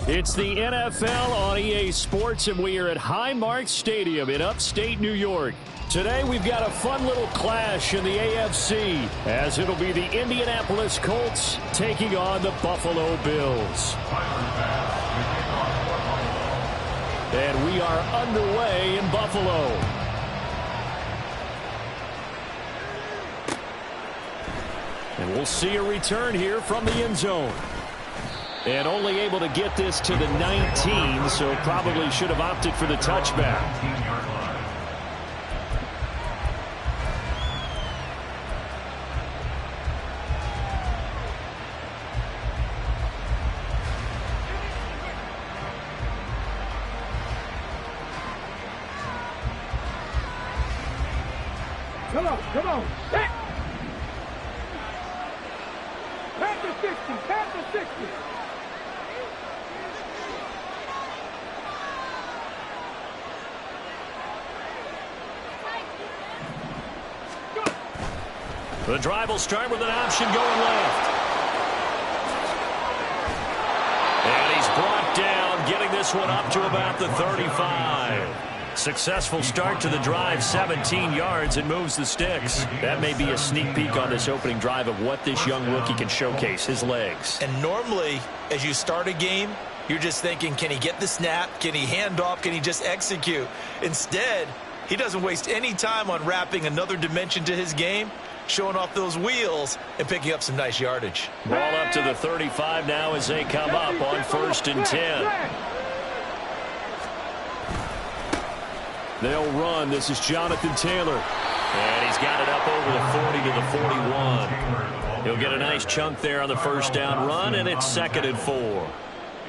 It's the NFL on EA Sports, and we are at Highmark Stadium in upstate New York. Today, we've got a fun little clash in the AFC, as it'll be the Indianapolis Colts taking on the Buffalo Bills. And we are underway in Buffalo. And we'll see a return here from the end zone. And only able to get this to the 19, so probably should have opted for the touchback. Come on. Back. Back to 60. Back to 60. The drive will start with an option going left. And he's brought down, getting this one up to about the 35. Successful start to the drive, 17 yards, and moves the sticks. That may be a sneak peek on this opening drive of what this young rookie can showcase, his legs. And normally, as you start a game, you're just thinking, can he get the snap? Can he hand off? Can he just execute? Instead, he doesn't waste any time on wrapping another dimension to his game, showing off those wheels and picking up some nice yardage. Ball up to the 35 now as they come up on 1st and 10. They'll run. This is Jonathan Taylor. And he's got it up over the 40 to the 41. He'll get a nice chunk there on the first down run, and it's 2nd and 4.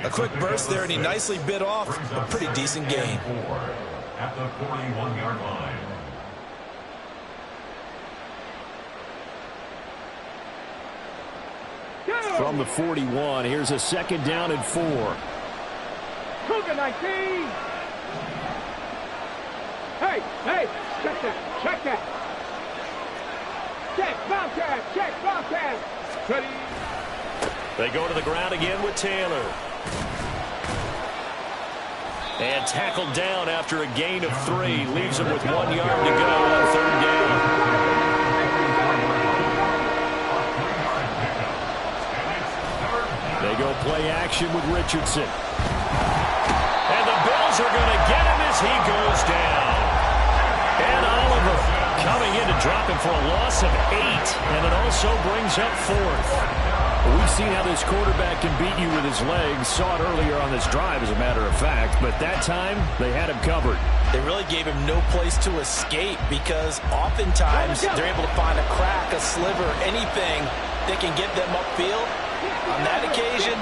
A quick burst there, and he nicely bit off a pretty decent gain. At the 41-yard line. From the 41, here's a 2nd down and 4. Cougar 19. Hey, check that. Check, Bobcat. Ready. They go to the ground again with Taylor. And tackled down after a gain of 3. Leaves him with 1 yard to go on 3rd down. They go play action with Richardson. And the Bills are going to get him as he goes down. And Oliver coming in to drop him for a loss of 8. And it also brings up 4th. We've seen how this quarterback can beat you with his legs. Saw it earlier on this drive, as a matter of fact. But that time, they had him covered. They really gave him no place to escape because oftentimes they're able to find a crack, a sliver, anything that can get them upfield. On that occasion,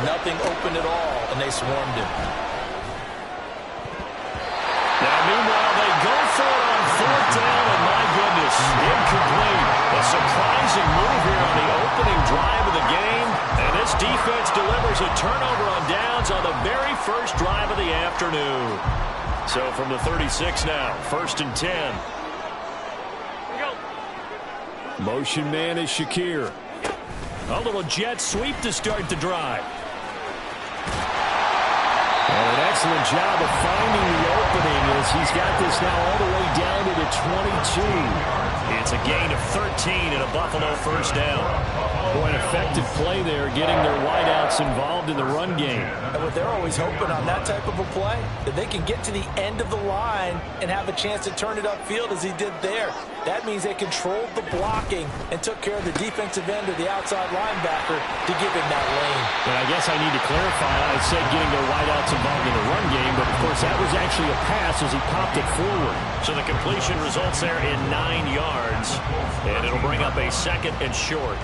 nothing open at all, and they swarmed him. Now, meanwhile, they go for it on 4th down, and my goodness, incomplete. A surprising move here on the opening drive of the game, and this defense delivers a turnover on downs on the very first drive of the afternoon. So from the 36 now, 1st and 10. Motion man is Shakir. A little jet sweep to start the drive. And an excellent job of finding the opening as he's got this now all the way down to the 22. It's a gain of 13 and a Buffalo first down. Boy, an effective play there, getting their wideouts involved in the run game. And what they're always hoping on that type of a play, that they can get to the end of the line and have a chance to turn it upfield as he did there. That means they controlled the blocking and took care of the defensive end or the outside linebacker to give him that lane. And I guess I need to clarify. I said getting their wideouts involved in the run game, but of course that was actually a pass as he popped it forward. So the completion results there in 9 yards, and it'll bring up a 2nd and short.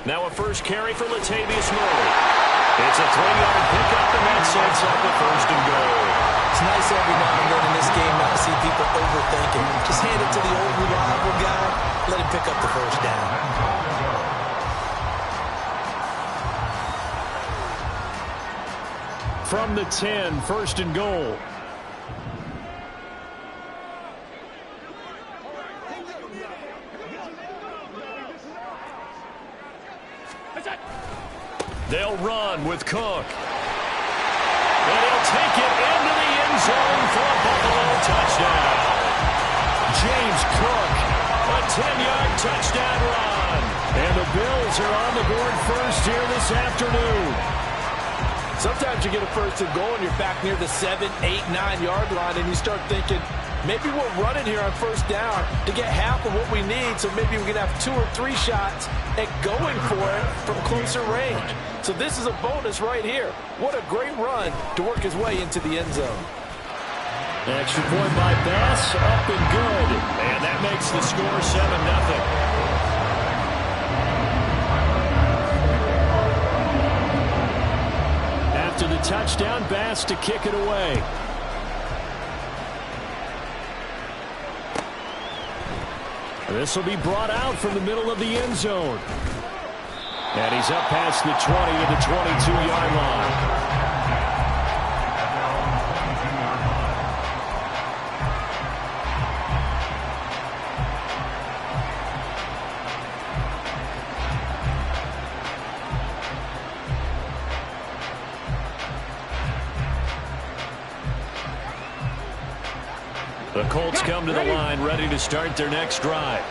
Now a first carry for Latavius Murray. It's a 3-yard pickup, and that sets up the 1st and goal. It's nice every now and then in this game not to see people overthinking. Just hand it to the old reliable guy. let him pick up the first down. From the 10, first and goal. They'll run with Cook. And he'll take it into the end zone for a Buffalo touchdown. James Cook, a 10-yard touchdown run. And the Bills are on the board first here this afternoon. Sometimes you get a first and goal and you're back near the 7, 8, 9-yard line and you start thinking, maybe we'll run it here on first down to get half of what we need, so maybe we can have 2 or 3 shots at going for it from closer range. So this is a bonus right here. What a great run to work his way into the end zone. Extra point by Bass, up and good. And that makes the score 7-0. After the touchdown, Bass to kick it away. This will be brought out from the middle of the end zone. And he's up past the 20 to the 22-yard line. The Colts come to the line, ready to start their next drive.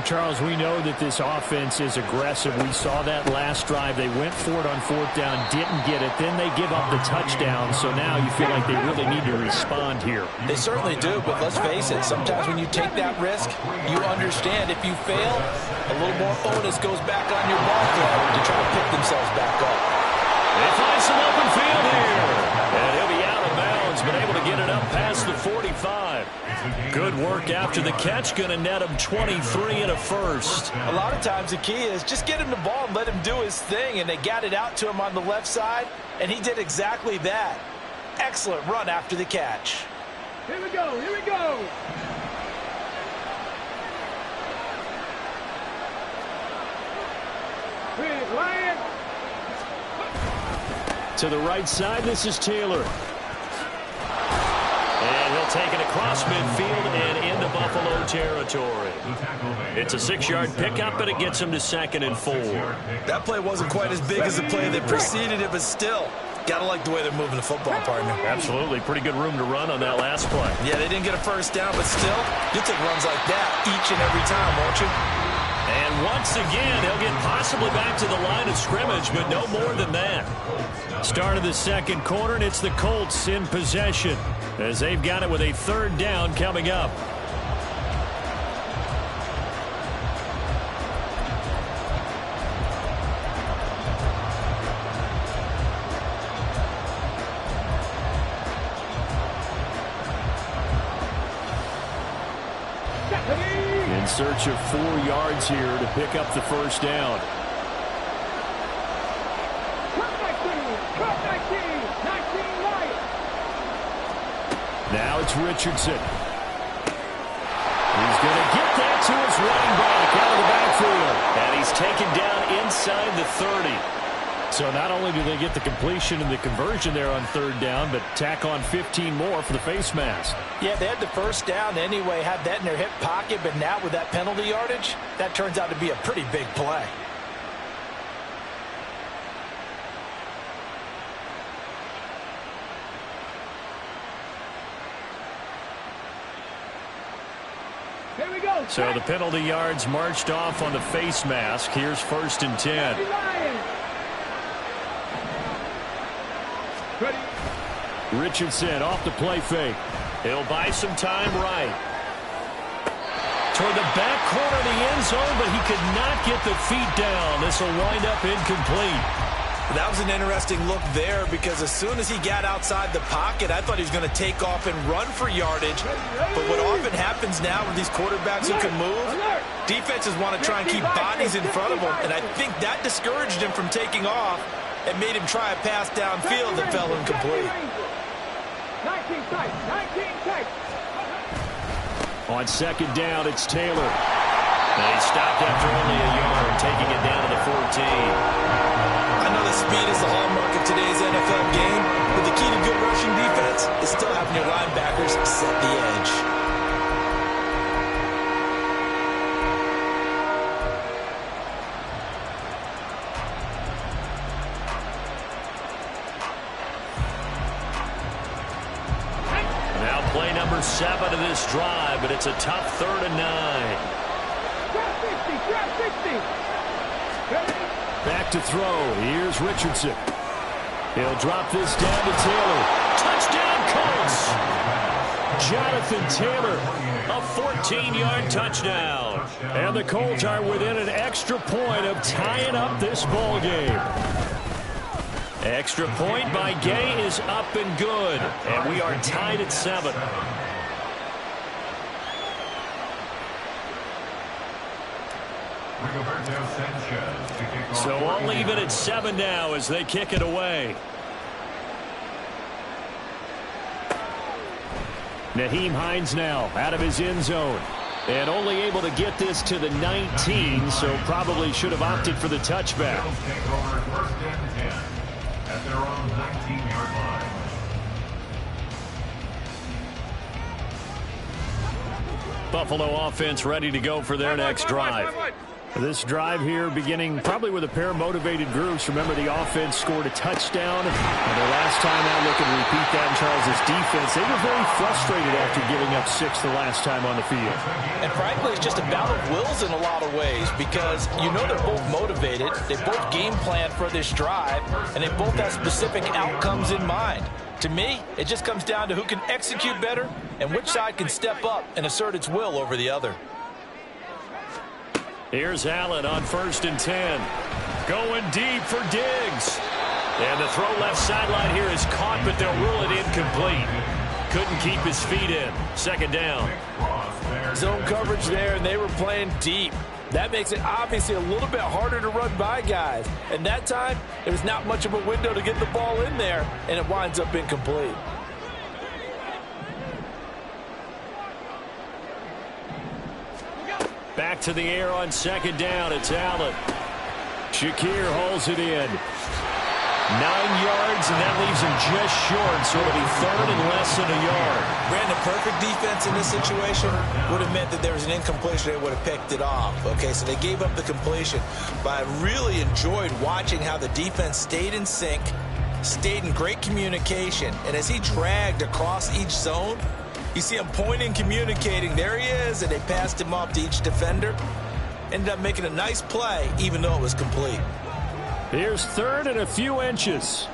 Charles, we know that this offense is aggressive. We saw that last drive. They went for it on fourth down, didn't get it. Then they give up the touchdown, so now you feel like they really need to respond here. They certainly do, but let's face it, sometimes when you take that risk, you understand if you fail, a little more onus goes back on your ball club to try to pick themselves back up. They find some open field here. And he'll be out of bounds, but able to get it up past the 45. Good work after the catch. Going to net him 23 and a first. A lot of times the key is just get him the ball and let him do his thing. And they got it out to him on the left side, and he did exactly that. Excellent run after the catch. Here we go. Here we go. Big Lion. To the right side, this is Taylor. And he'll take it across midfield and into Buffalo territory. It's a 6-yard pickup, but it gets him to 2nd and 4. That play wasn't quite as big as the play that preceded it, but still, got to like the way they're moving the football, partner. Absolutely. Pretty good room to run on that last play. Yeah, they didn't get a first down, but still, you'll take runs like that each and every time, won't you? And once again, he'll get possibly back to the line of scrimmage, but no more than that. Start of the second quarter, and it's the Colts in possession as they've got it with a 3rd down coming up. In search of 4 yards here to pick up the first down. Now it's Richardson. He's going to get that to his running back out of the backfield. And he's taken down inside the 30. So not only do they get the completion and the conversion there on 3rd down, but tack on 15 more for the face mask. Yeah, they had the first down anyway, had that in their hip pocket, but now with that penalty yardage, that turns out to be a pretty big play. Here we go. So the penalty yards marched off on the face mask. Here's 1st and 10. Ready. Richardson off the play fake. He'll buy some time right. Toward the back corner of the end zone, but he could not get the feet down. This will wind up incomplete. That was an interesting look there because as soon as he got outside the pocket, I thought he was going to take off and run for yardage. But what often happens now with these quarterbacks who can move, defenses want to try and keep bodies in front of them. And I think that discouraged him from taking off and made him try a pass downfield that fell incomplete. 19 tight. On 2nd down, it's Taylor. And he stopped after only a yard, taking it down to the 14. I know that speed is the hallmark of today's NFL game, but the key to good rushing defense is still having your linebackers set the edge. Now play number 7 of this drive, but it's a tough 3rd and 9. Drop 60, drop 60. Ready? Back to throw. Here's Richardson. He'll drop this down to Taylor. Touchdown, Colts! Jonathan Taylor, a 14-yard touchdown. And the Colts are within an extra point of tying up this ball game. Extra point by Gay is up and good. And we are tied at 7. So I'll leave it at 7 now as they kick it away. Nyheim Hines now out of his end zone. And only able to get this to the 19, so probably should have opted for the touchback. Take over 1st and 10 at their own 19-yard line. Buffalo offense ready to go for their next drive. This drive here beginning probably with a pair of motivated groups. Remember, the offense scored a touchdown. And the last time out, looking to repeat that in Charles' defense. They were very frustrated after giving up 6 the last time on the field. And frankly, it's just a battle of wills in a lot of ways because you know they're both motivated. They both game plan for this drive, and they both have specific outcomes in mind. To me, it just comes down to who can execute better and which side can step up and assert its will over the other. Here's Allen on 1st and 10. Going deep for Diggs. And the throw left sideline here is caught, but they'll rule it incomplete. Couldn't keep his feet in. 2nd down. Zone coverage there, and they were playing deep. That makes it obviously a little bit harder to run by guys. And that time, there was not much of a window to get the ball in there, and it winds up incomplete. Back to the air on 2nd down. It's Allen. Shakir holds it in. 9 yards, and that leaves him just short, so it'll be 3rd and less than a yard. Brandon, perfect defense in this situation would have meant that there was an incompletion. They would have picked it off. Okay, so they gave up the completion. But I really enjoyed watching how the defense stayed in sync, stayed in great communication, and as he dragged across each zone, you see him pointing, communicating. There he is, and they passed him off to each defender. Ended up making a nice play, even though it was complete. Here's 3rd and a few inches.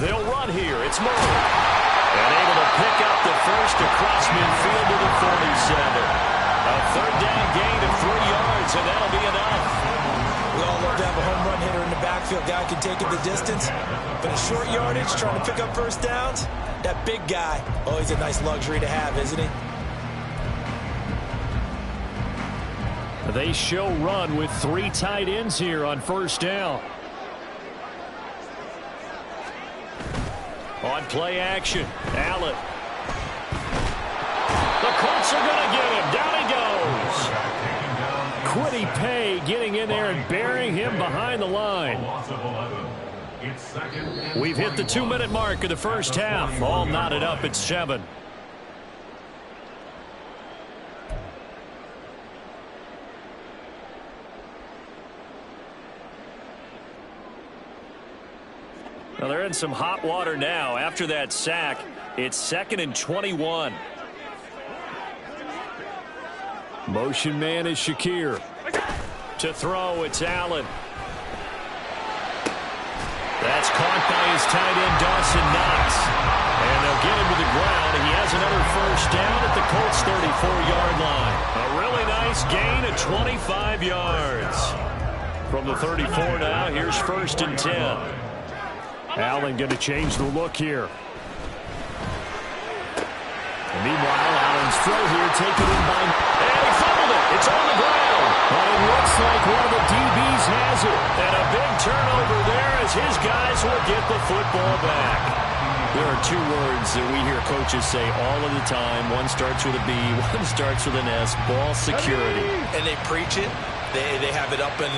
They'll run here. It's Murray. And able to pick up the first across midfield to the 47. A 3rd down gain of 3 yards, and that'll be enough. We all love to have a home run hitter in the backfield. Guy can take it the distance. But in short yardage, trying to pick up 1st downs, that big guy, always a nice luxury to have, isn't he? They show run with 3 tight ends here on 1st down. On play action, Allen. The Colts are going to get him. Down he goes. Quiddy Pay getting in there and burying him behind the line. We've hit the 2-minute mark of the 1st half. All knotted up at 7. Well, they're in some hot water now. After that sack, it's 2nd and 21. Motion man is Shakir. To throw, it's Allen. That's caught by his tight end, Dawson Knox. And they'll get him to the ground. He has another 1st down at the Colts' 34-yard line. A really nice gain of 25 yards. From the 34 now, here's 1st and 10. Allen going to change the look here. And meanwhile, Allen's throw here taken in by... And he fumbled it. It's on the ground. But it looks like one of the DBs has it. And a big turnover there as his guys will get the football back. There are two words that we hear coaches say all of the time. One starts with a B, one starts with an S, ball security. And they preach it. They have it up in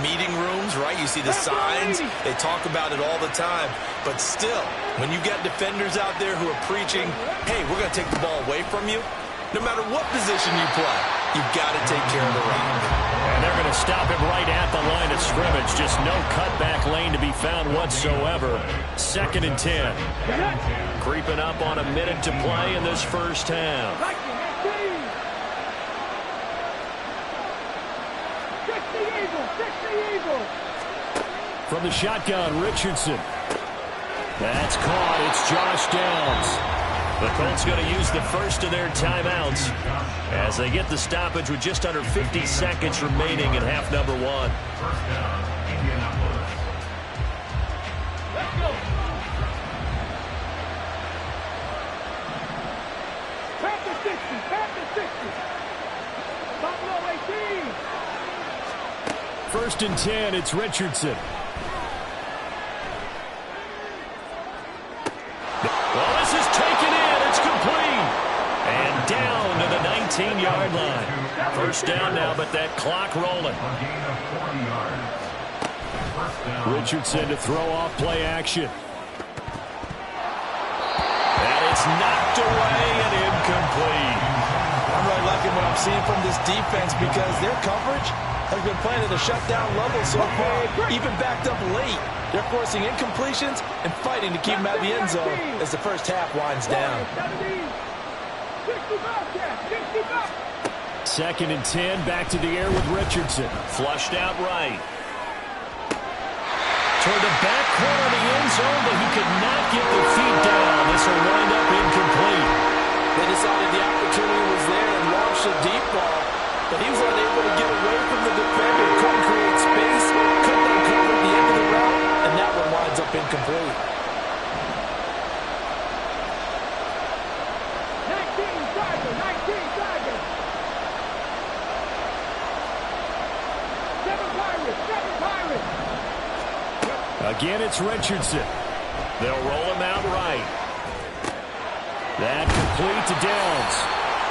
meeting rooms, right? You see the signs. They talk about it all the time. But still, when you got defenders out there who are preaching, hey, we're going to take the ball away from you, no matter what position you play, you've got to take care of the rock. And they're going to stop him right at the line of scrimmage. Just no cutback lane to be found whatsoever. 2nd and 10. Creeping up on a minute to play in this first half. From the shotgun, Richardson. That's caught. It's Josh Downs. The Colts going to use the first of their timeouts as they get the stoppage with just under 50 seconds remaining in half number 1. First down, Indianapolis. Let's go. Panther 60. Panther 60. Buffalo 18. First and 10, it's Richardson. Well, this is taken in. It's complete. And down to the 19-yard line. First down now, but that clock rolling. A gain of 40 yards. First down. Richardson to throw off play action. And it's knocked away and incomplete. I'm really liking what I'm seeing from this defense because their coverage has been playing at a shutdown level so far, even backed up late. They're forcing incompletions and fighting to keep them out of the end zone as the first half winds down. 2nd and 10, back to the air with Richardson. Flushed out right. Toward the back corner of the end zone, but he could not get the feet down. This will wind up incomplete. They decided the opportunity was there and launched a deep ball, but he was unable to get away from the defender. Couldn't create space, couldn't uncover the end of the route, and that one winds up incomplete. 19 Tiger. 19 Tiger. 7 Pirates. 7 Pirates. Again, it's Richardson. They'll roll him out right. That complete to Downs.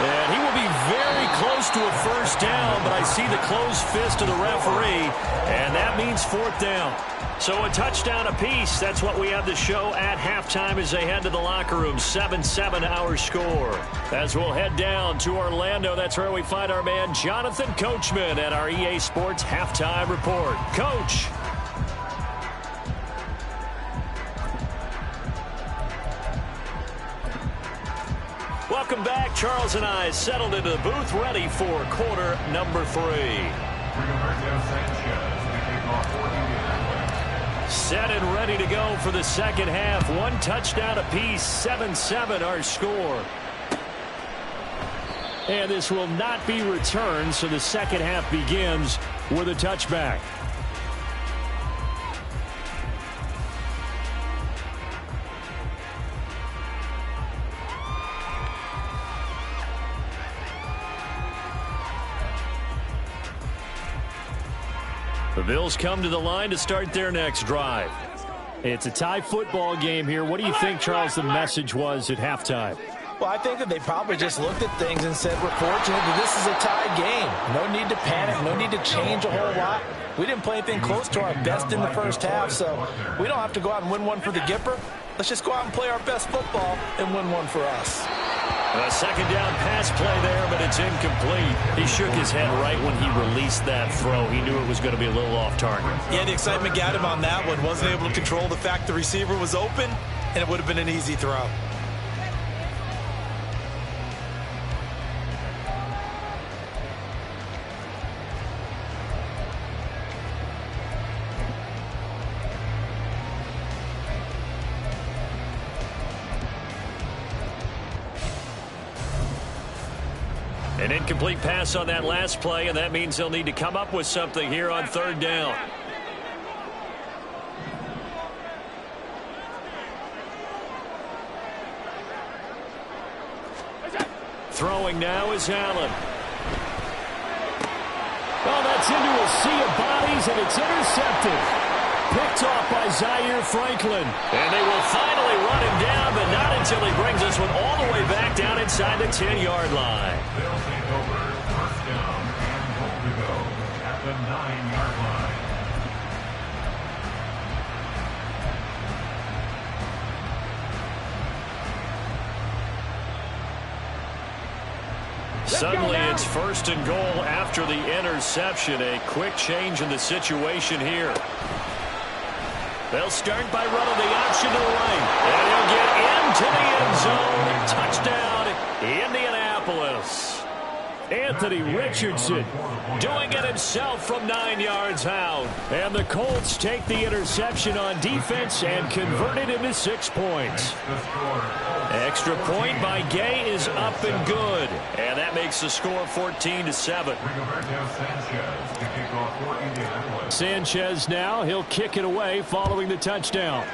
And he will be very close to a first down, but I see the closed fist of the referee, and that means 4th down. So a touchdown apiece. That's what we have to show at halftime as they head to the locker room. 7-7 our score. As we'll head down to Orlando, that's where we find our man Jonathan Coachman at our EA Sports Halftime Report. Coach. Welcome back. Charles and I settled into the booth ready for quarter number 3. Set and ready to go for the second half. 1 touchdown apiece, 7-7 our score. And this will not be returned, so the second half begins with a touchback. The Bills come to the line to start their next drive. It's a tie football game here. What do you think, Charles, the message was at halftime? Well, I think that they probably just looked at things and said, we're fortunate that this is a tie game. No need to panic, no need to change a whole lot. We didn't play anything close to our best in the first half, so we don't have to go out and win one for the Gipper. Let's just go out and play our best football and win one for us. A second down pass play there, but it's incomplete. He shook his head right when he released that throw. He knew it was going to be a little off target. Yeah, the excitement got him on that one. Wasn't able to control the fact the receiver was open, and it would have been an easy throw. An incomplete pass on that last play, and that means they'll need to come up with something here on third down. Throwing now is Allen. Oh, that's into a sea of bodies, and it's intercepted. picked off by Zaire Franklin. And they will finally run him down, but not until he brings this one all the way back down inside the 10-yard line. They'll take over first down and hope to go at the 9-yard line. Suddenly it's first and goal after the interception. A quick change in the situation here. They'll start by running the option to the right. And he'll get into the end zone. Touchdown, Indianapolis. Anthony Richardson doing it himself from 9 yards out. And the Colts take the interception on defense and convert it into 6 points. Extra point by Gay is up and good. And that makes the score 14-7. Sanchez now, he'll kick it away following the touchdown.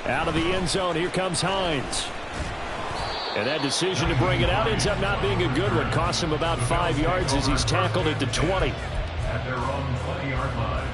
Out of the end zone, here comes Hines. And that decision to bring it out ends up not being a good one. Costs him about 5 yards as he's tackled at the 20. At their own 20-yard line.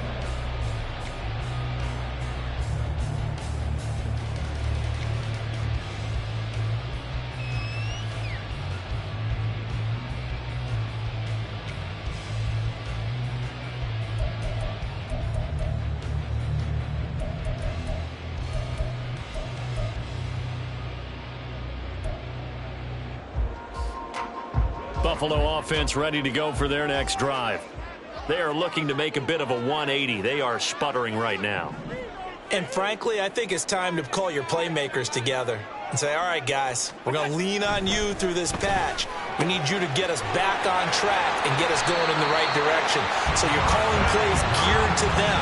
Buffalo offense ready to go for their next drive. They are looking to make a bit of a 180. They are sputtering right now. And frankly, I think it's time to call your playmakers together and say, all right, guys, we're going to lean on you through this patch. We need you to get us back on track and get us going in the right direction. So you're calling plays geared to them.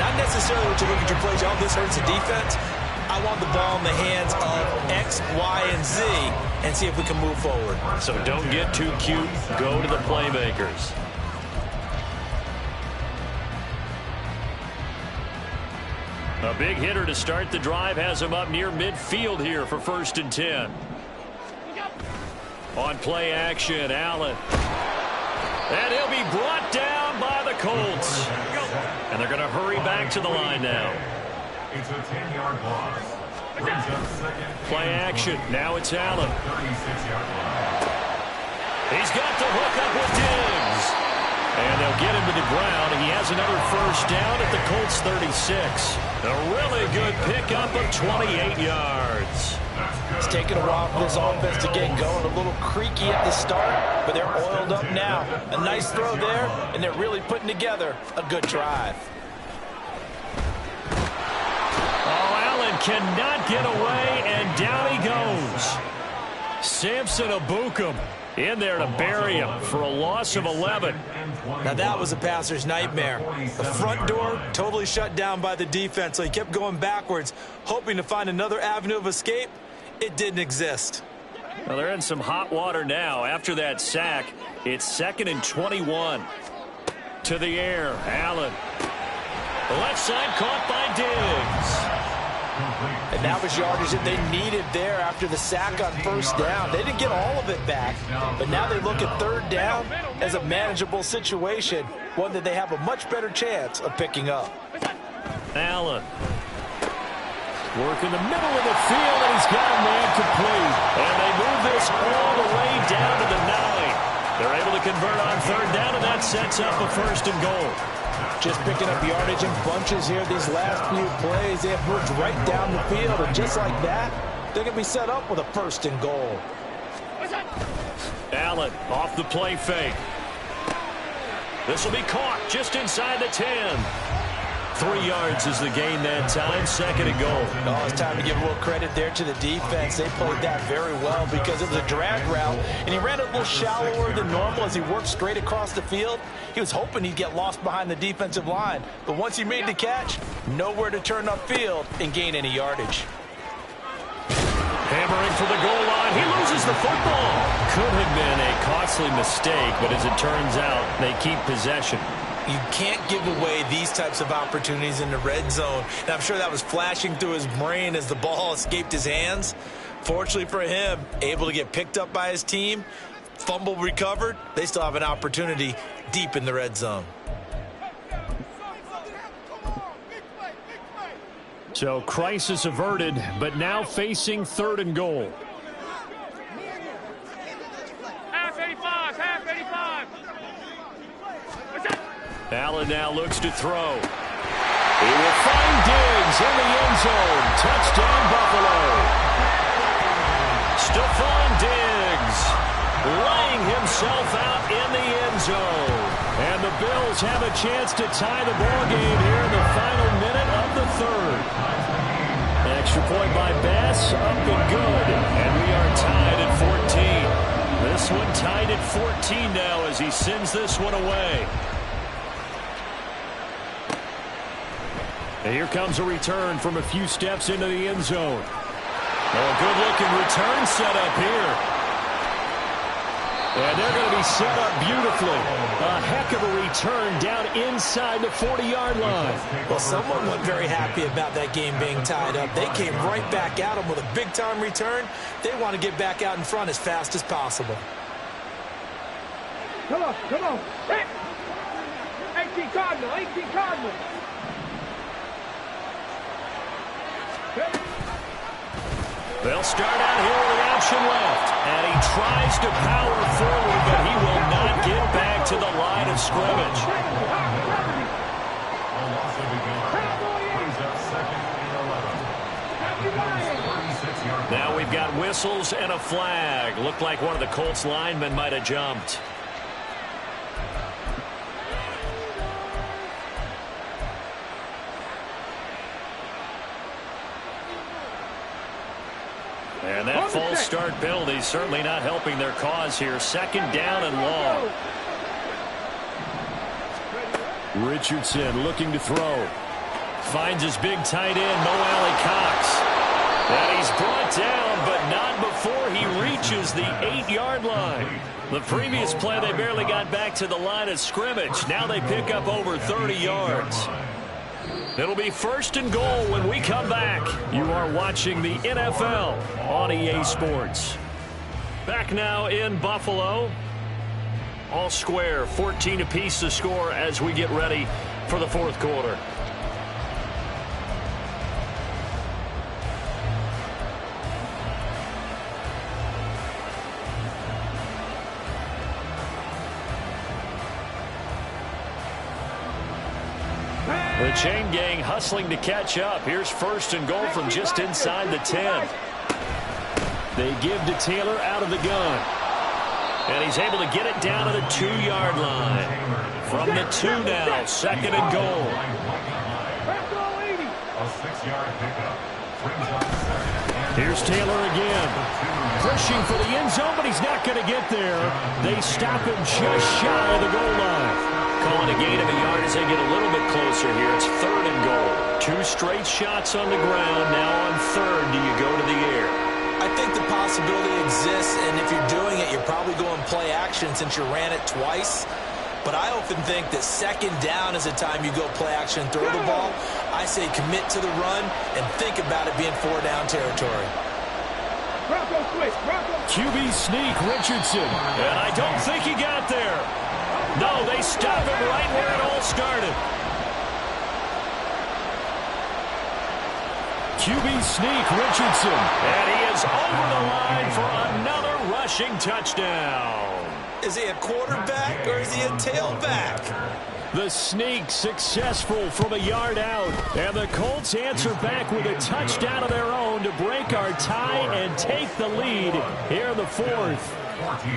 Not necessarily what you look at your plays, oh, this hurts the defense. I want the ball in the hands of X, Y, and Z and see if we can move forward. So don't get too cute. Go to the playmakers. A big hitter to start the drive has him up near midfield here for 1st and 10. On play action, Allen. And he'll be brought down by the Colts. And they're going to hurry back to the line now. It's a 10-yard loss. Play action. Now it's Allen. 36-yard line. He's got the hook up with Diggs. And they'll get him to the ground. And he has another first down at the Colts 36. A really good pickup of 28 yards. It's taken a while for this offense to get going. A little creaky at the start, but they're oiled up now. A nice throw there, and they're really putting together a good drive. Cannot get away, and down he goes. Samson Abukum in there to bury him for a loss of 11. Now that was a passer's nightmare. The front door totally shut down by the defense, so he kept going backwards, hoping to find another avenue of escape. It didn't exist. Well, they're in some hot water now. After that sack, it's 2nd and 21. To the air, Allen. The left side caught by Diggs. And that was yardage that they needed there after the sack on first down. They didn't get all of it back, but now they look at 3rd down as a manageable situation, one that they have a much better chance of picking up. Allen. Work in the middle of the field, and he's got a man complete. And they move this all the way down to the 9. They're able to convert on 3rd down, and that sets up a 1st and goal. Just picking up yardage in bunches here these last few plays. They have moved right down the field, and just like that, they're going to be set up with a 1st and goal. Allen off the play fake. This will be caught just inside the 10. 3 yards is the gain that time. 2nd and goal. Oh, it's time to give a little credit there to the defense. They played that very well because it was a drag route, and he ran it a little shallower than normal as he worked straight across the field. He was hoping he'd get lost behind the defensive line, but once he made the catch, nowhere to turn upfield and gain any yardage. Hammering for the goal line. He loses the football. Could have been a costly mistake, but as it turns out, they keep possession. You can't give away these types of opportunities in the red zone. And I'm sure that was flashing through his brain as the ball escaped his hands. Fortunately for him, able to get picked up by his team. Fumble recovered. They still have an opportunity deep in the red zone. So crisis averted, but now facing 3rd and goal. Half 85, half 85. Allen now looks to throw. He will find Diggs in the end zone. Touchdown, Buffalo. Stephon Diggs laying himself out in the end zone. And the Bills have a chance to tie the ball game here in the final minute of the 3rd. Extra point by Bass, up and good. And we are tied at 14. This one tied at 14 now as he sends this one away. And here comes a return from a few steps into the end zone. Oh, a good-looking return set up here. And they're going to be set up beautifully. A heck of a return down inside the 40-yard line. Well, someone wasn't very happy about that game being tied up. They came right back at them with a big-time return. They want to get back out in front as fast as possible. Come on, come on. 18 Cardinal, 18 Cardinal. They'll start out here with the option left. And he tries to power forward, but he will not get back to the line of scrimmage. A loss of a yard. Brings up 2nd and 11. At the 36-yard line. Now we've got whistles and a flag. Looked like one of the Colts linemen might have jumped. And that false start penalty certainly not helping their cause here. 2nd down and long. Richardson looking to throw. Finds his big tight end, Mo Alley Cox. And he's brought down, but not before he reaches the 8-yard line. The previous play, they barely got back to the line of scrimmage. Now they pick up over 30 yards. It'll be 1st and goal when we come back. You are watching the NFL on EA Sports. Back now in Buffalo. All square, 14 apiece to score as we get ready for the 4th quarter. The chain gang hustling to catch up. Here's 1st and goal from just inside the 10. They give to Taylor out of the gun. And he's able to get it down to the 2-yard line. From the 2 now, 2nd and goal. A 6-yard pickup. Brings up 2nd. Here's Taylor again. Pushing for the end zone, but he's not going to get there. They stop him just shy of the goal line. Calling a gain of a yard as they get a little bit closer here. It's 3rd and goal. 2 straight shots on the ground. Now on 3rd, do you go to the air? I think the possibility exists, and if you're doing it, you're probably going play action since you ran it twice. But I often think that 2nd down is the time you go play action and throw the ball. I say commit to the run and think about it being 4-down territory. QB sneak, Richardson. And I don't think he got there. No, they stop him right where it all started. QB sneak, Richardson. And he is over the line for another rushing touchdown. Is he a quarterback or is he a tailback? The sneak successful from a yard out. And the Colts answer back with a touchdown of their own to break our tie and take the lead here in the 4th. 14.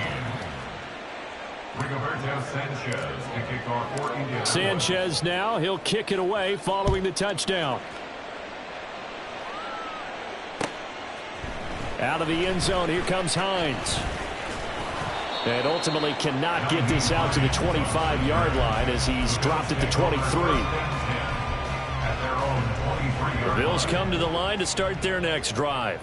Rigoberto Sanchez to kick off 14. Sanchez now, he'll kick it away following the touchdown. Out of the end zone, here comes Hines. And ultimately cannot get this out to the 25-yard line as he's dropped at the 23. The Bills come to the line to start their next drive.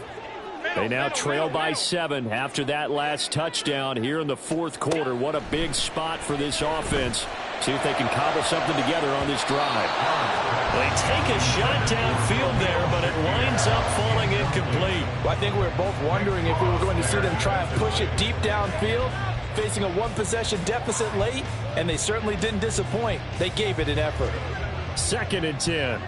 They now trail by 7 after that last touchdown here in the 4th quarter. What a big spot for this offense. See if they can cobble something together on this drive. They take a shot downfield there, but it winds up falling incomplete. Well, I think we were both wondering if we were going to see them try and push it deep downfield. facing a one-possession deficit late, and they certainly didn't disappoint. They gave it an effort. 2nd and 10.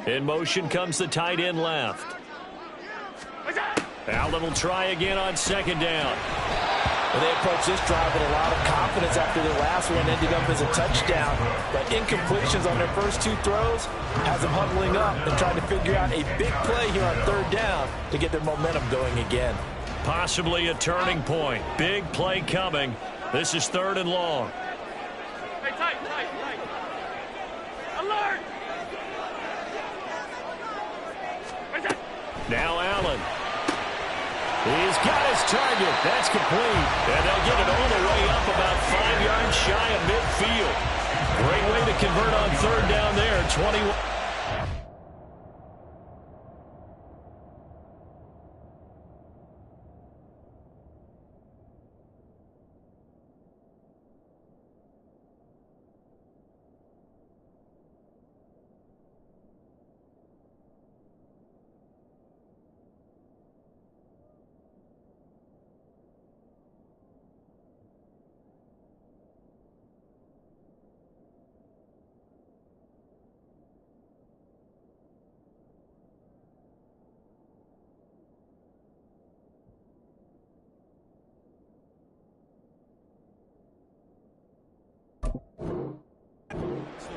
In motion comes the tight end left. Allen will try again on 2nd down. Well, they approached this drive with a lot of confidence after their last one ended up as a touchdown. But incompletions on their first 2 throws has them huddling up and trying to figure out a big play here on 3rd down to get their momentum going again. Possibly a turning point. Big play coming. This is 3rd and long. Hey, tight. Alert! Now Allen. He's got his target. That's complete. And they'll get it all the way up about 5 yards shy of midfield. Great way to convert on 3rd down there. 21.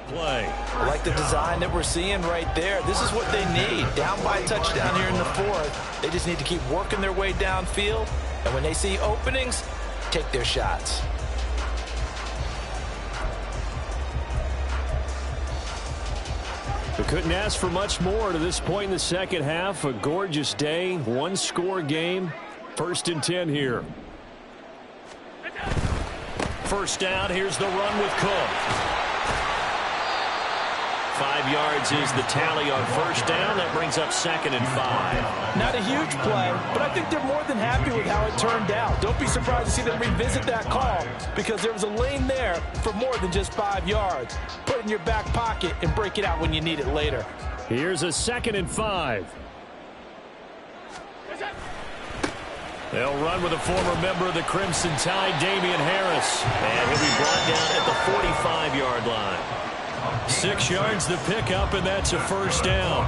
Play. I like the design that we're seeing right there. This is what they need. Down by a touchdown here in the 4th. They just need to keep working their way downfield. And when they see openings, take their shots. We couldn't ask for much more to this point in the 2nd half. A gorgeous day, 1-score game. 1st and 10 here. 1st down. Here's the run with Cook. 5 yards is the tally on 1st down. That brings up 2nd and 5. Not a huge play, but I think they're more than happy with how it turned out. Don't be surprised to see them revisit that call because there was a lane there for more than just 5 yards. Put it in your back pocket and break it out when you need it later. Here's a 2nd and 5. They'll run with a former member of the Crimson Tide, Damian Harris. And he'll be brought down at the 45-yard line. 6 yards to pick up, and that's a 1st down.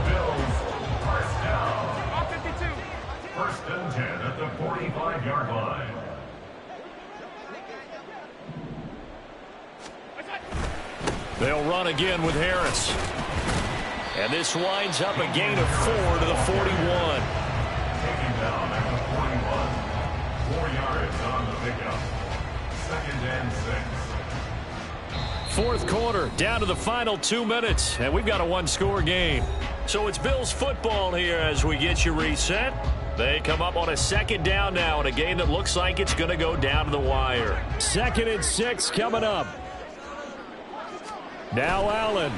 1st and 10 at the 45-yard line. They'll run again with Harris. And this winds up a gain of 4 to the 41. Taken down at the 41. 4 yards on the pickup. 2nd and 6. 4th quarter, down to the final 2 minutes, and we've got a 1-score game. So it's Bills football here as we get you reset. They come up on a 2nd down now in a game that looks like it's going to go down to the wire. 2nd and 6 coming up. Now Allen.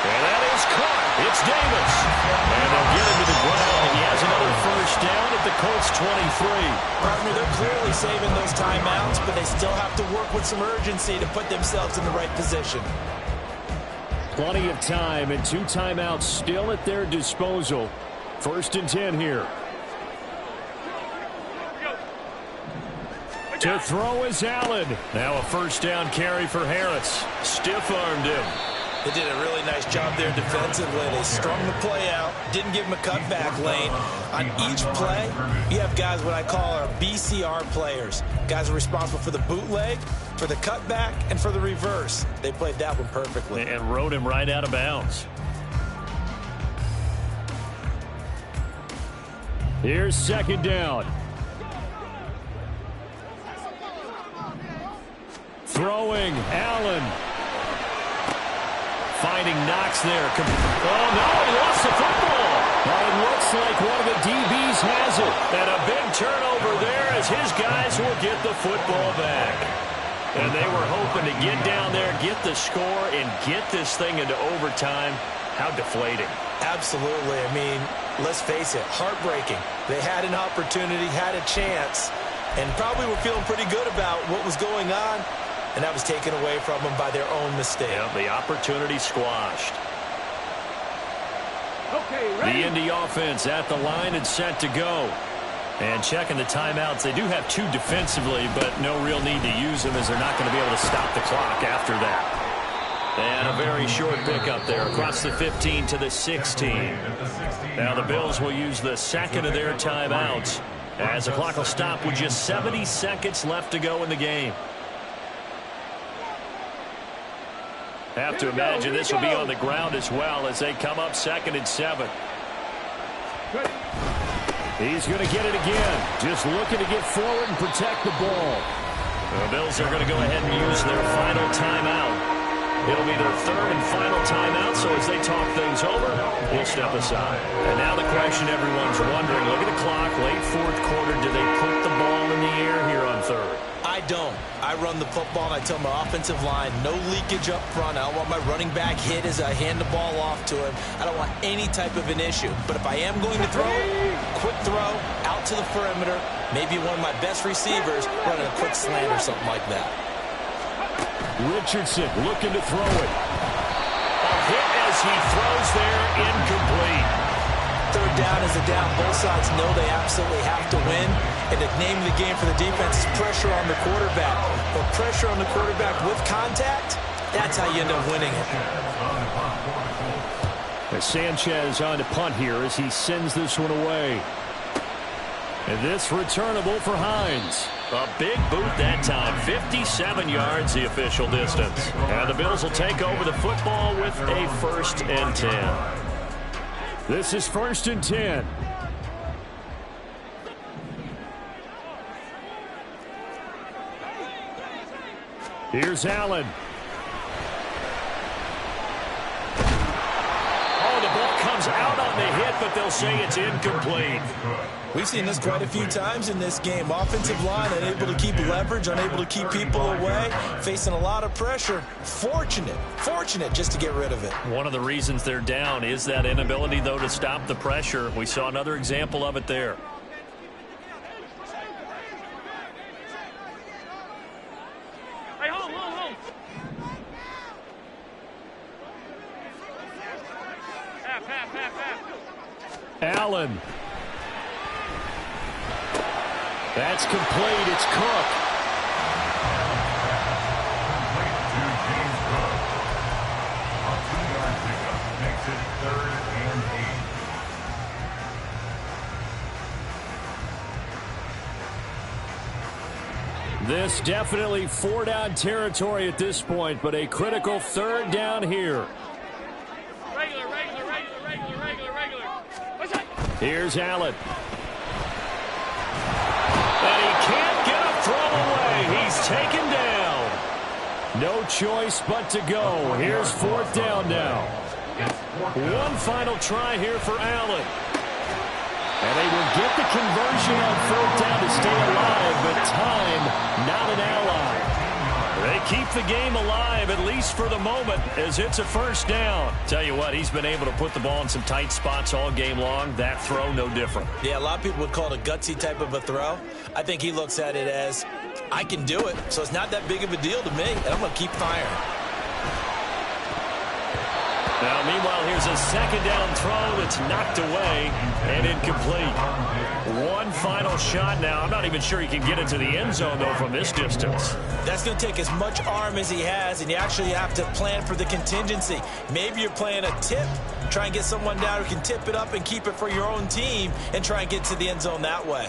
And that is caught. It's Davis. And they'll get him to the ground, and he has another 1st down at the Colts 23. Partner, they're clearly saving those timeouts, but they still have to work with some urgency to put themselves in the right position. Plenty of time and 2 timeouts still at their disposal. 1st and 10 here. To throw is Allen. Now a 1st down carry for Harris. Stiff-armed him. They did a really nice job there defensively. They strung the play out, didn't give him a cutback lane. On each play, you have guys what I call our BCR players. Guys are responsible for the bootleg, for the cutback, and for the reverse. They played that one perfectly. And rode him right out of bounds. Here's 2nd down. Throwing, Allen. Finding Knox there. Oh, no, he lost the football. But it looks like one of the DBs has it. And a big turnover there as his guys will get the football back. And they were hoping to get down there, get the score, and get this thing into overtime. How deflating. Absolutely. I mean, let's face it, heartbreaking. They had an opportunity, had a chance, and probably were feeling pretty good about what was going on. And that was taken away from them by their own mistake. Yeah, the opportunity squashed. The Indy offense at the line and set to go. And checking the timeouts, they do have 2 defensively, but no real need to use them as they're not going to be able to stop the clock after that. And a very short pickup there across the 15 to the 16. Now the Bills will use the second of their timeouts as the clock will stop with just 70 seconds left to go in the game. Have to imagine this will be on the ground as well as they come up 2nd and 7. He's going to get it again. Just looking to get forward and protect the ball. The Bills are going to go ahead and use their final timeout. It'll be their 3rd and final timeout, so as they talk things over, he'll step aside. And now the question everyone's wondering, look at the clock, late 4th quarter, do they put the ball in the air here on 3rd? I don't. I run the football, and I tell my offensive line, no leakage up front. I don't want my running back hit as I hand the ball off to him. I don't want any type of an issue. But if I am going to throw it, quick throw, out to the perimeter, maybe one of my best receivers running a quick slant or something like that. Richardson looking to throw it. A hit as he throws there, incomplete. 3rd down is a down. Both sides know they absolutely have to win. And the name of the game for the defense is pressure on the quarterback. But pressure on the quarterback with contact, that's how you end up winning it. As Sanchez on to punt here as he sends this one away. And this returnable for Hines. A big boot that time. 57 yards the official distance. And the Bills will take over the football with a 1st and 10. This is 1st and 10. Here's Allen. Oh, the ball comes out on the hit, but they'll say it's incomplete. We've seen this quite a few times in this game. Offensive line unable to keep leverage, unable to keep people away, facing a lot of pressure. Fortunate just to get rid of it. One of the reasons they're down is that inability, though, to stop the pressure. We saw another example of it there. Hey, hold. Half. Allen. That's complete. It's Cook. Makes it 3rd and 8. This definitely 4-down territory at this point, but a critical 3rd down here. Regular. What's that? Here's Allen. And he can't get a throw away. He's taken down. No choice but to go. Here's 4th down now. One final try here for Allen. And they will get the conversion on 4th down to stay alive, but time not an ally. They keep the game alive, at least for the moment, as it's a 1st down. Tell you what, he's been able to put the ball in some tight spots all game long. That throw, no different. Yeah, a lot of people would call it a gutsy type of a throw. I think he looks at it as, I can do it, so it's not that big of a deal to me, and I'm going to keep firing. Now, meanwhile, here's a 2nd down throw that's knocked away and incomplete. One final shot now. I'm not even sure he can get into the end zone, though, from this distance. That's going to take as much arm as he has, and you actually have to plan for the contingency. Maybe you're playing a tip. Try and get someone down who can tip it up and keep it for your own team and try and get to the end zone that way.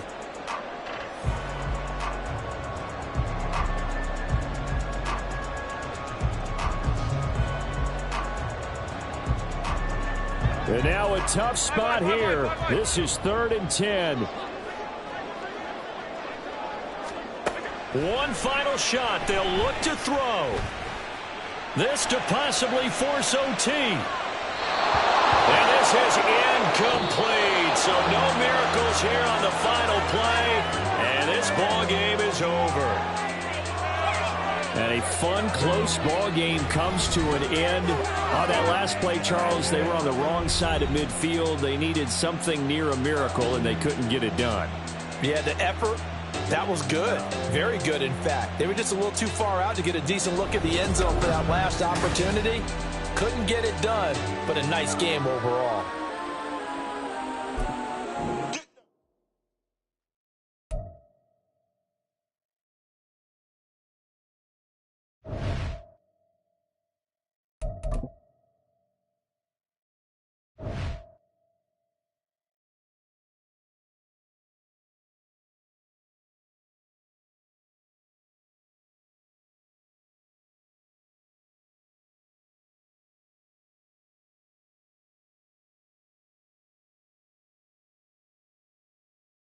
And now a tough spot here. This is 3rd and 10. One final shot. They'll look to throw. This to possibly force OT. And this is incomplete. So no miracles here on the final play. And this ball game is over. And a fun, close ball game comes to an end. On that last play, Charles, they were on the wrong side of midfield. They needed something near a miracle, and they couldn't get it done. Yeah, the effort, that was good. Very good, in fact. They were just a little too far out to get a decent look at the end zone for that last opportunity. Couldn't get it done, but a nice game overall.